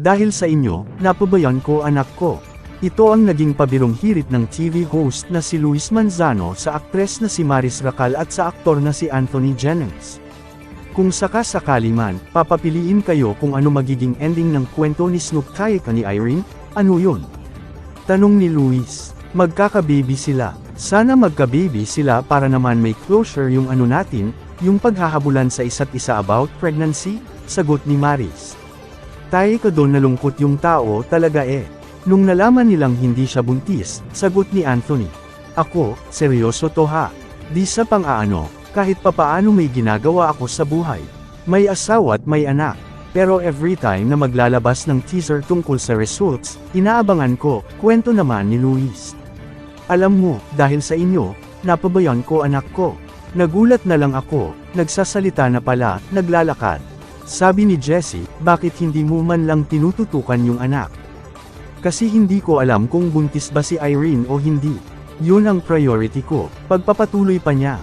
Dahil sa inyo, napabayan ko anak ko. Ito ang naging pabirong hirit ng TV host na si Luis Manzano sa aktres na si Maris Racal at sa aktor na si Anthony Jennings. Kung sakasakali man, papapiliin kayo kung ano magiging ending ng kwento ni Snoop Kayka ni Irene, ano yun? Tanong ni Luis. Magkaka-baby sila. Sana magka-baby sila para naman may closure yung ano natin, yung paghahabulan sa isa't isa about pregnancy, sagot ni Maris. Tayo ka doon nalungkot yung tao talaga eh. Nung nalaman nilang hindi siya buntis, sagot ni Anthony. Ako, seryoso to ha. Di sa pang-aano, kahit papaano may ginagawa ako sa buhay. May asawa at may anak. Pero every time na maglalabas ng teaser tungkol sa results, inaabangan ko, kwento naman ni Luis. Alam mo, dahil sa inyo, napabayan ko anak ko. Nagulat na lang ako, nagsasalita na pala, naglalakad. Sabi ni Jessie, bakit hindi mo man lang tinututukan yung anak? Kasi hindi ko alam kung buntis ba si Irene o hindi. Yun ang priority ko, pagpapatuloy pa niya.